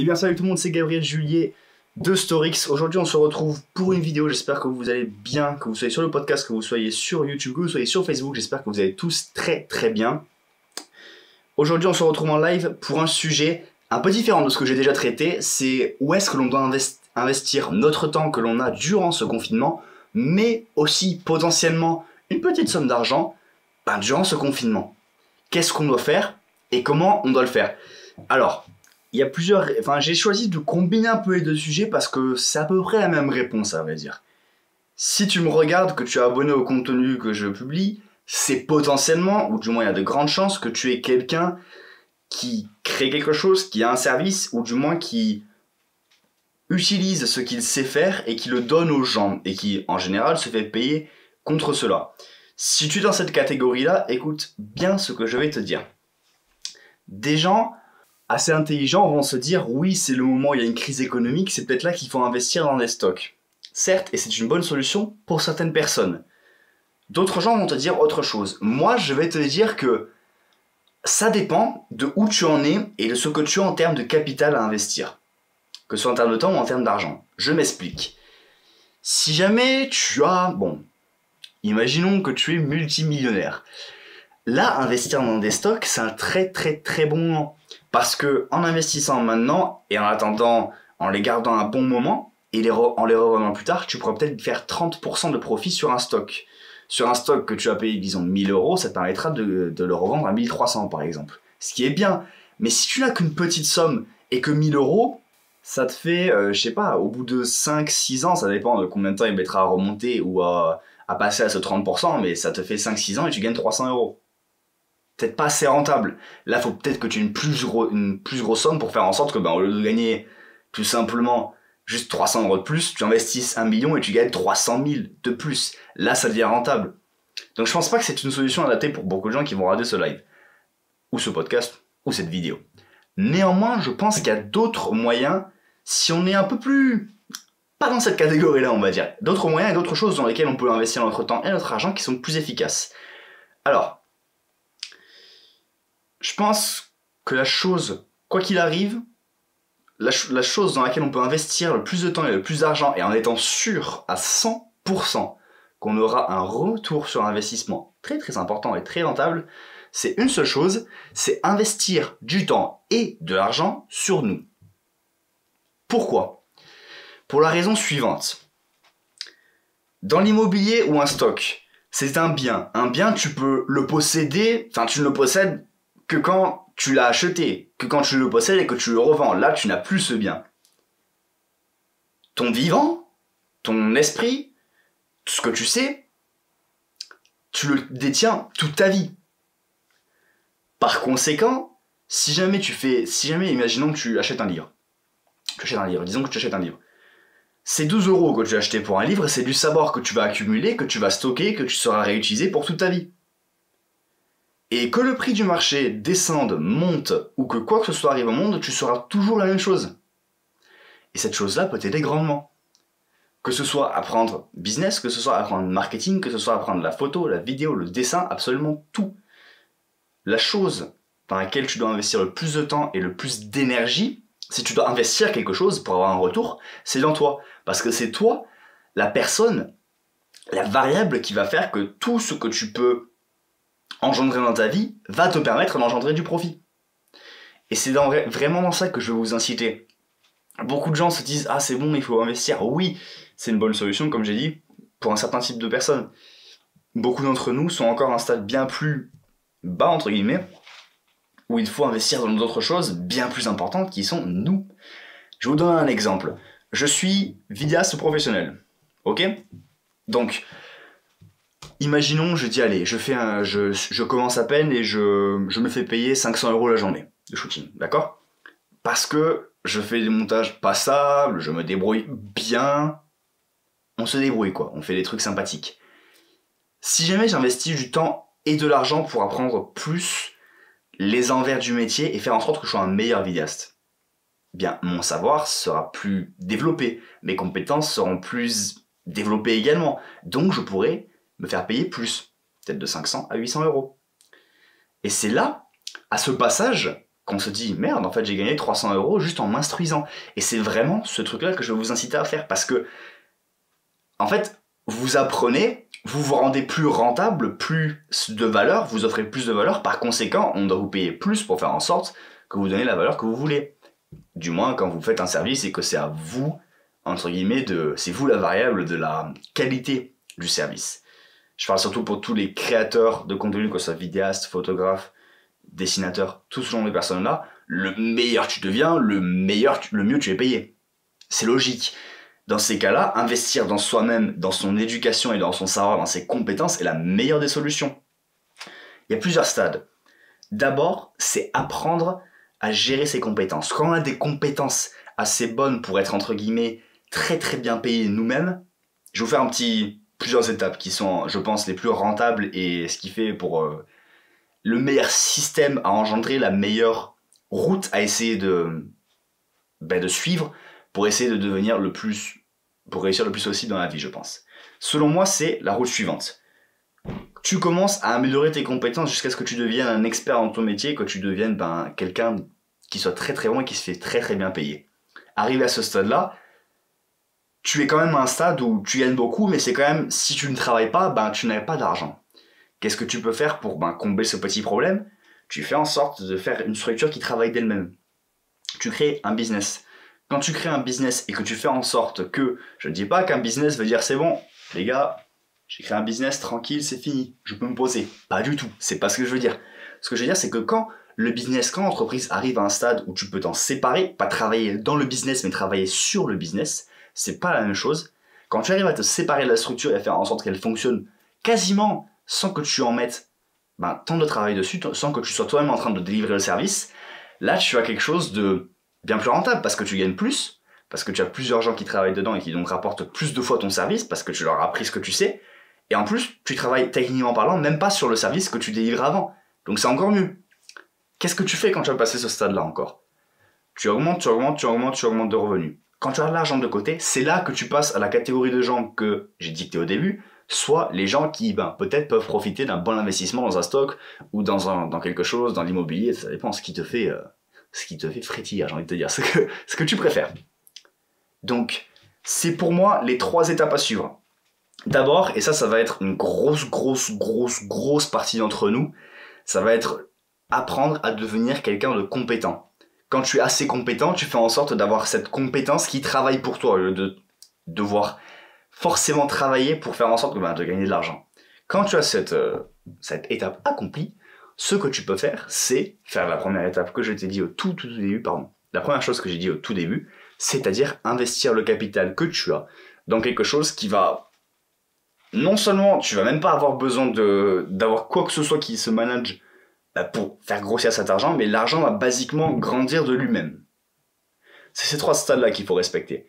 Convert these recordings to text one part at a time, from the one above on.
Eh bien salut tout le monde, c'est Gabriel Julier de Storix. Aujourd'hui on se retrouve pour une vidéo, j'espère que vous allez bien, que vous soyez sur le podcast, que vous soyez sur YouTube, que vous soyez sur Facebook, j'espère que vous allez tous très bien. Aujourd'hui on se retrouve en live pour un sujet un peu différent de ce que j'ai déjà traité, c'est où est-ce que l'on doit investir notre temps que l'on a durant ce confinement, mais aussi potentiellement une petite somme d'argent durant ce confinement. Qu'est-ce qu'on doit faire et comment on doit le faire? Alors, il y a plusieurs... j'ai choisi de combiner un peu les deux sujets parce que c'est à peu près la même réponse, à vrai dire. Si tu me regardes, que tu es abonné au contenu que je publie, c'est potentiellement, ou du moins il y a de grandes chances que tu es quelqu'un qui crée quelque chose, qui a un service, ou du moins qui utilise ce qu'il sait faire et qui le donne aux gens, et qui, en général, se fait payer contre cela. Si tu es dans cette catégorie-là, écoute bien ce que je vais te dire. Des gens assez intelligents vont se dire « Oui, c'est le moment où il y a une crise économique, c'est peut-être là qu'il faut investir dans des stocks. » Certes, et c'est une bonne solution pour certaines personnes. D'autres gens vont te dire autre chose. Moi, je vais te dire que ça dépend de où tu en es et de ce que tu as en termes de capital à investir. Que ce soit en termes de temps ou en termes d'argent. Je m'explique. Si jamais tu as... imaginons que tu es multimillionnaire. Là, investir dans des stocks, c'est un très bon moment. Parce que en investissant maintenant, et en attendant, en les gardant un bon moment, et en les revendant plus tard, tu pourras peut-être faire 30% de profit sur un stock. Sur un stock que tu as payé, disons, 1000 €, ça te permettra de le revendre à 1300 par exemple. Ce qui est bien. Mais si tu n'as qu'une petite somme, et que 1000 €, ça te fait, je sais pas, au bout de 5-6 ans, ça dépend de combien de temps il mettra à remonter ou à passer à ce 30%, mais ça te fait 5-6 ans et tu gagnes 300 €. Peut-être pas assez rentable. Là, il faut peut-être que tu aies une plus grosse somme pour faire en sorte que, au lieu de gagner tout simplement juste 300 € de plus, tu investisses 1 million et tu gagnes 300 000 de plus. Là, ça devient rentable. Donc, je pense pas que c'est une solution adaptée pour beaucoup de gens qui vont regarder ce live, ou ce podcast, ou cette vidéo. Néanmoins, je pense qu'il y a d'autres moyens, si on est un peu plus... pas dans cette catégorie-là, on va dire. D'autres moyens et d'autres choses dans lesquelles on peut investir notre temps et notre argent qui sont plus efficaces. Alors, je pense que la chose, quoi qu'il arrive, la chose dans laquelle on peut investir le plus de temps et le plus d'argent, et en étant sûr à 100% qu'on aura un retour sur investissement très important et très rentable, c'est une seule chose, c'est investir du temps et de l'argent sur nous. Pourquoi ? Pour la raison suivante. Dans l'immobilier ou un stock, c'est un bien. Un bien, tu peux le posséder, tu ne le possèdes que quand tu l'as acheté, que quand tu le possèdes et que tu le revends. Là, tu n'as plus ce bien. Ton vivant, ton esprit, tout ce que tu sais, tu le détiens toute ta vie. Par conséquent, si jamais, imaginons que tu achètes un livre. Disons que tu achètes un livre. C'est 12 € que tu as acheté pour un livre, c'est du savoir que tu vas accumuler, que tu vas stocker, que tu sauras réutiliser pour toute ta vie. Et que le prix du marché descende, monte, ou que quoi que ce soit arrive au monde, tu sauras toujours la même chose. Et cette chose-là peut t'aider grandement. Que ce soit apprendre business, que ce soit apprendre marketing, que ce soit apprendre la photo, la vidéo, le dessin, absolument tout. La chose dans laquelle tu dois investir le plus de temps et le plus d'énergie, si tu dois investir quelque chose pour avoir un retour, c'est dans toi. Parce que c'est toi, la personne, la variable qui va faire que tout ce que tu peux engendrer dans ta vie va te permettre d'engendrer du profit. Et c'est vraiment dans ça que je vais vous inciter. Beaucoup de gens se disent « Ah, c'est bon, il faut investir. » Oui, c'est une bonne solution, comme j'ai dit, pour un certain type de personnes. Beaucoup d'entre nous sont encore à un stade bien plus bas, entre guillemets, où il faut investir dans d'autres choses bien plus importantes qui sont nous. Je vous donne un exemple. Je suis vidéaste professionnel. Ok ? Donc, imaginons, je dis allez, je commence à peine et je me fais payer 500 € la journée de shooting, d'accord ? Parce que je fais des montages passables, je me débrouille bien. On se débrouille quoi, on fait des trucs sympathiques. Si jamais j'investis du temps et de l'argent pour apprendre plus les envers du métier et faire en sorte que je sois un meilleur vidéaste, bien mon savoir sera plus développé, mes compétences seront plus développées également, donc je pourrai me faire payer plus, peut-être de 500 à 800 €. Et c'est là, à ce passage, qu'on se dit merde, en fait j'ai gagné 300 € juste en m'instruisant. Et c'est vraiment ce truc-là que je vais vous inciter à faire, parce que en fait vous apprenez, vous vous rendez plus rentable, plus de valeur, vous offrez plus de valeur, par conséquent on doit vous payer plus pour faire en sorte que vous donnez la valeur que vous voulez. Du moins quand vous faites un service et que c'est à vous, entre guillemets, c'est vous la variable de la qualité du service. Je parle surtout pour tous les créateurs de contenu, que ce soit vidéastes, photographes, dessinateurs, tout ce genre de personnes-là. Le meilleur tu deviens, le mieux tu es payé. C'est logique. Dans ces cas-là, investir dans soi-même, dans son éducation et dans son savoir, dans ses compétences est la meilleure des solutions. Il y a plusieurs stades. D'abord, c'est apprendre à gérer ses compétences. Quand on a des compétences assez bonnes pour être, entre guillemets, très très bien payés nous-mêmes, je vais vous faire plusieurs étapes qui sont, je pense, les plus rentables et ce qui fait pour le meilleur système à engendrer, la meilleure route à essayer de suivre pour essayer de devenir pour réussir le plus possible dans la vie, je pense. Selon moi, c'est la route suivante. Tu commences à améliorer tes compétences jusqu'à ce que tu deviennes un expert dans ton métier, que tu deviennes quelqu'un qui soit très très bon et qui se fait très très bien payer. Arrivé à ce stade-là, tu es quand même à un stade où tu gagnes beaucoup, mais c'est quand même, si tu ne travailles pas, tu n'as pas d'argent. Qu'est-ce que tu peux faire pour combler ce petit problème? Tu fais en sorte de faire une structure qui travaille d'elle-même. Tu crées un business. Quand tu crées un business et que tu fais en sorte que, je ne dis pas qu'un business veut dire c'est bon, les gars, j'ai créé un business, tranquille, c'est fini, je peux me poser. Pas du tout, c'est pas ce que je veux dire. Ce que je veux dire, c'est que quand l'entreprise arrive à un stade où tu peux t'en séparer, pas travailler dans le business, mais travailler sur le business, c'est pas la même chose. Quand tu arrives à te séparer de la structure et à faire en sorte qu'elle fonctionne quasiment sans que tu en mettes tant de travail dessus, sans que tu sois toi-même en train de délivrer le service, là tu as quelque chose de bien plus rentable parce que tu gagnes plus, parce que tu as plusieurs gens qui travaillent dedans et qui donc rapportent plus de fois ton service parce que tu leur as appris ce que tu sais, et en plus tu travailles techniquement parlant même pas sur le service que tu délivres avant, donc c'est encore mieux. Qu'est-ce que tu fais quand tu vas passer ce stade-là encore? Tu augmentes de revenus. Quand tu as de l'argent de côté, c'est là que tu passes à la catégorie de gens que j'ai dicté au début, soit les gens qui peut-être peuvent profiter d'un bon investissement dans un stock ou dans quelque chose, dans l'immobilier, ça dépend ce qui te fait frétiller, j'ai envie de te dire, ce que tu préfères. Donc, c'est pour moi les 3 étapes à suivre. D'abord, et ça va être une grosse partie d'entre nous, ça va être apprendre à devenir quelqu'un de compétent. Quand tu es assez compétent, tu fais en sorte d'avoir cette compétence qui travaille pour toi, au lieu de devoir forcément travailler pour faire en sorte de gagner de l'argent. Quand tu as cette étape accomplie, ce que tu peux faire, c'est faire la première étape que je t'ai dit au tout début, la première chose que j'ai dit au tout début, c'est-à-dire investir le capital que tu as dans quelque chose qui va, non seulement tu vas même pas avoir besoin d'avoir quoi que ce soit qui se manage pour faire grossir cet argent, mais l'argent va basiquement grandir de lui-même. C'est ces 3 stades-là qu'il faut respecter.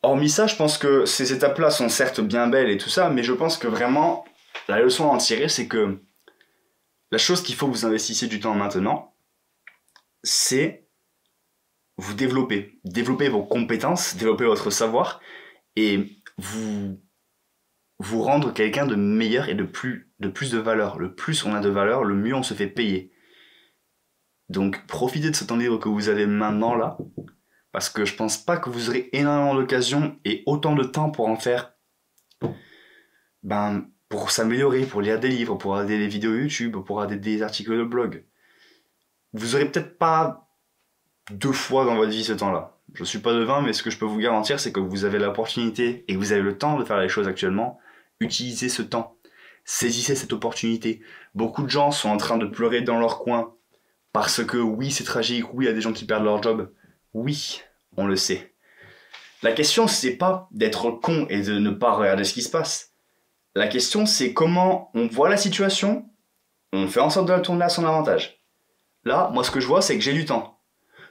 Hormis ça, je pense que ces étapes-là sont certes bien belles et tout ça, mais je pense que vraiment, la leçon à en tirer, c'est que la chose qu'il faut que vous investissiez du temps maintenant, c'est vous développer. Développer vos compétences, développer votre savoir, et vous rendre quelqu'un de meilleur et de plus de valeur. Le plus on a de valeur, le mieux on se fait payer. Donc profitez de ce temps libre que vous avez maintenant là, parce que je pense pas que vous aurez énormément d'occasions et autant de temps pour en faire, pour s'améliorer, pour lire des livres, pour regarder des vidéos YouTube, pour regarder des articles de blog. Vous aurez peut-être pas 2 fois dans votre vie ce temps-là. Je suis pas devin, mais ce que je peux vous garantir, c'est que vous avez l'opportunité et que vous avez le temps de faire les choses actuellement. Utilisez ce temps. Saisissez cette opportunité. Beaucoup de gens sont en train de pleurer dans leur coin parce que oui, c'est tragique, oui, il y a des gens qui perdent leur job. Oui, on le sait. La question, c'est pas d'être con et de ne pas regarder ce qui se passe. La question, c'est comment on voit la situation, on fait en sorte de la tourner à son avantage. Là, moi, ce que je vois, c'est que j'ai du temps.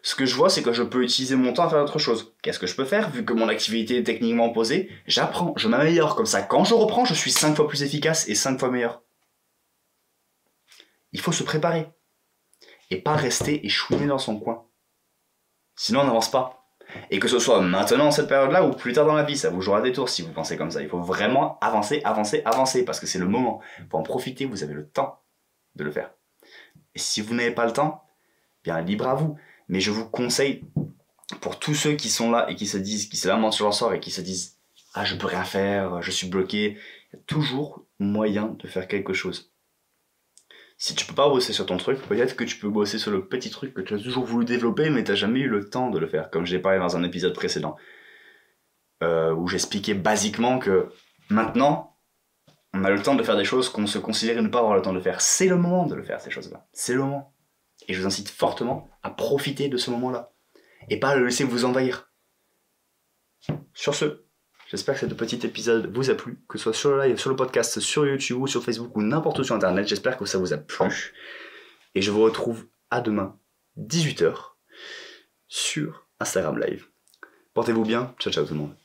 Ce que je vois, c'est que je peux utiliser mon temps à faire autre chose. Qu'est-ce que je peux faire? Vu que mon activité est techniquement posée, j'apprends, je m'améliore. Comme ça, quand je reprends, je suis 5 fois plus efficace et 5 fois meilleur. Il faut se préparer. Et pas rester et chouiner dans son coin. Sinon, on n'avance pas. Et que ce soit maintenant, cette période-là, ou plus tard dans la vie, ça vous jouera des tours si vous pensez comme ça. Il faut vraiment avancer, parce que c'est le moment. Il faut en profiter, vous avez le temps de le faire. Et Et si vous n'avez pas le temps, bien libre à vous. Mais je vous conseille, pour tous ceux qui sont là et qui se lamentent sur leur sort et qui se disent « Ah, je peux rien faire, je suis bloqué », il y a toujours moyen de faire quelque chose. Si tu peux pas bosser sur ton truc, peut-être que tu peux bosser sur le petit truc que tu as toujours voulu développer, mais tu n'as jamais eu le temps de le faire, comme je l'ai parlé dans un épisode précédent, où j'expliquais basiquement que maintenant, on a le temps de faire des choses qu'on se considérait ne pas avoir le temps de faire. C'est le moment de le faire, ces choses-là. C'est le moment. Et je vous incite fortement à profiter de ce moment-là. Et pas à le laisser vous envahir. Sur ce, j'espère que ce petit épisode vous a plu, que ce soit sur le live, sur le podcast, sur YouTube, sur Facebook ou n'importe où sur Internet. J'espère que ça vous a plu. Et je vous retrouve à demain, 18 h, sur Instagram Live. Portez-vous bien. Ciao, ciao tout le monde.